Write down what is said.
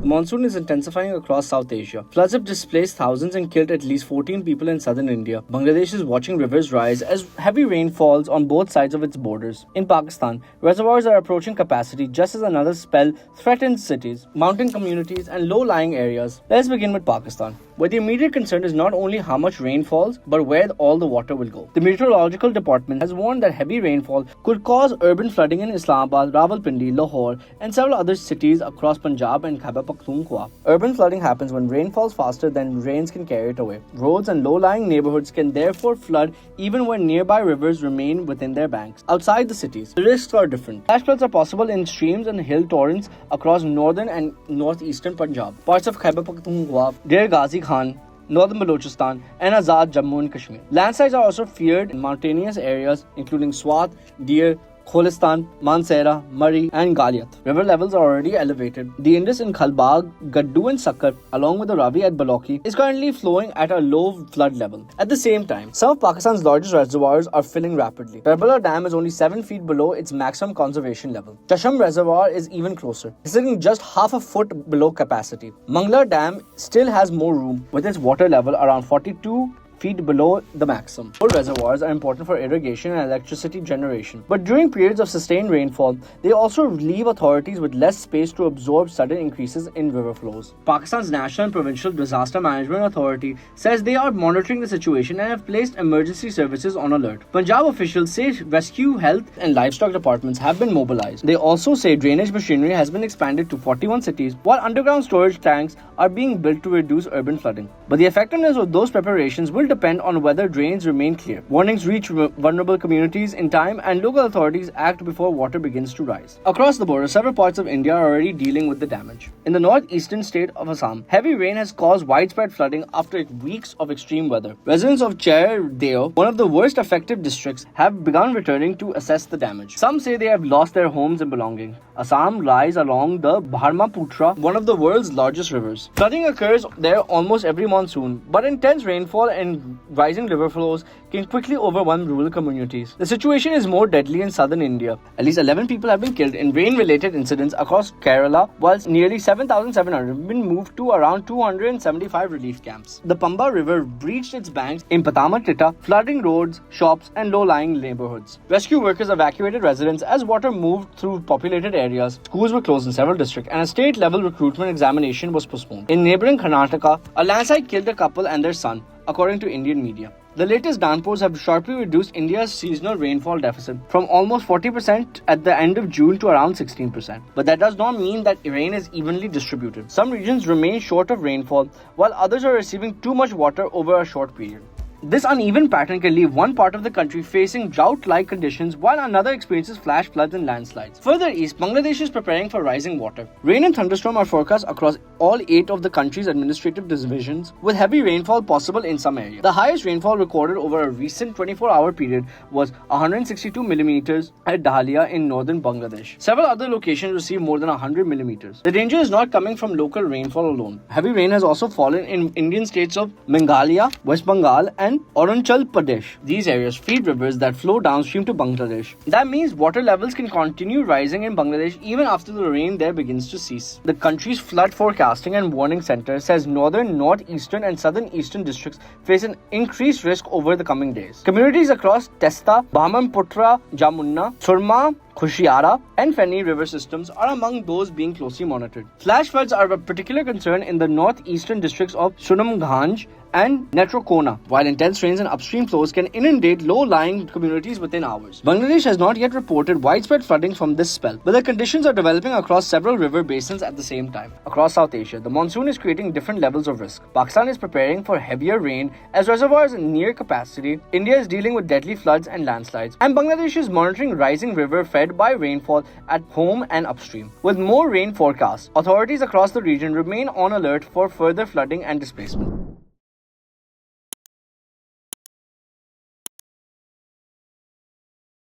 The monsoon is intensifying across South Asia. Floods have displaced thousands and killed at least 14 people in southern India. Bangladesh is watching rivers rise as heavy rain falls on both sides of its borders. In Pakistan, reservoirs are approaching capacity just as another spell threatens cities, mountain communities, and low-lying areas. Let's begin with Pakistan, where the immediate concern is not only how much rain falls, but where all the water will go. The Meteorological Department has warned that heavy rainfall could cause urban flooding in Islamabad, Rawalpindi, Lahore, and several other cities across Punjab and Khyber Pakhtunkhwa. Urban flooding happens when rain falls faster than rains can carry it away. Roads and low-lying neighborhoods can therefore flood even when nearby rivers remain within their banks. Outside the cities, the risks are different. Flash floods are possible in streams and hill torrents across northern and northeastern Punjab, parts of Khyber Pakhtunkhwa, Deir Ghazi Khan, northern Balochistan, and Azad Jammu and Kashmir. Landslides are also feared in mountainous areas including Swat, Deer, Kholistan, Mansehra, Murree, and Galiat. River levels are already elevated. The Indus in Khalbag, Gaddu, and Sakkar, along with the Ravi at Balochi, is currently flowing at a low flood level. At the same time, some of Pakistan's largest reservoirs are filling rapidly. Karbala Dam is only 7 feet below its maximum conservation level. Chasham Reservoir is even closer, sitting just half a foot below capacity. Mangla Dam still has more room, with its water level around 42 feet below the maximum. All reservoirs are important for irrigation and electricity generation, but during periods of sustained rainfall, they also leave authorities with less space to absorb sudden increases in river flows. Pakistan's National and Provincial Disaster Management Authority says they are monitoring the situation and have placed emergency services on alert. Punjab officials say rescue, health, and livestock departments have been mobilized. They also say drainage machinery has been expanded to 41 cities, while underground storage tanks are being built to reduce urban flooding. But the effectiveness of those preparations will depend on whether drains remain clear, warnings reach vulnerable communities in time, and local authorities act before water begins to rise. Across the border, several parts of India are already dealing with the damage. In the northeastern state of Assam, heavy rain has caused widespread flooding after weeks of extreme weather. Residents of Chair Deo, one of the worst affected districts, have begun returning to assess the damage. Some say they have lost their homes and belongings. Assam lies along the Brahmaputra, one of the world's largest rivers. Flooding occurs there almost every monsoon, but intense rainfall and rising river flows can quickly overwhelm rural communities. The situation is more deadly in southern India. At least 11 people have been killed in rain-related incidents across Kerala, whilst nearly 7,700 have been moved to around 275 relief camps. The Pamba River breached its banks in Pathamatitta, flooding roads, shops, and low-lying neighborhoods. Rescue workers evacuated residents as water moved through populated areas. Schools were closed in several districts, and a state-level recruitment examination was postponed. In neighboring Karnataka, a landslide killed a couple and their son, according to Indian media. The latest downpours have sharply reduced India's seasonal rainfall deficit from almost 40% at the end of June to around 16%. But that does not mean that rain is evenly distributed. Some regions remain short of rainfall, while others are receiving too much water over a short period. This uneven pattern can leave one part of the country facing drought-like conditions while another experiences flash floods and landslides. Further east, Bangladesh is preparing for rising water. Rain and thunderstorm are forecast across all 8 of the country's administrative divisions, with heavy rainfall possible in some areas. The highest rainfall recorded over a recent 24-hour period was 162 millimeters at Dahlia in northern Bangladesh. Several other locations received more than 100 millimeters. The danger is not coming from local rainfall alone. Heavy rain has also fallen in Indian states of Meghalaya, West Bengal, and Arunachal Pradesh. These areas feed rivers that flow downstream to Bangladesh. That means water levels can continue rising in Bangladesh even after the rain there begins to cease. The country's flood forecasting and warning center says northern, northeastern, and southern eastern districts face an increased risk over the coming days. Communities across Testa, Brahmaputra, Jamuna, Surma, Khushiara, and Feni river systems are among those being closely monitored. Flash floods are of particular concern in the northeastern districts of Sunamganj and Netrokona, while intense rains and upstream flows can inundate low-lying communities within hours. Bangladesh has not yet reported widespread flooding from this spell, but the conditions are developing across several river basins at the same time. Across South Asia, the monsoon is creating different levels of risk. Pakistan is preparing for heavier rain as reservoirs are near capacity. India is dealing with deadly floods and landslides, and Bangladesh is monitoring rising river fed by rainfall at home and upstream. With more rain forecasts, authorities across the region remain on alert for further flooding and displacement.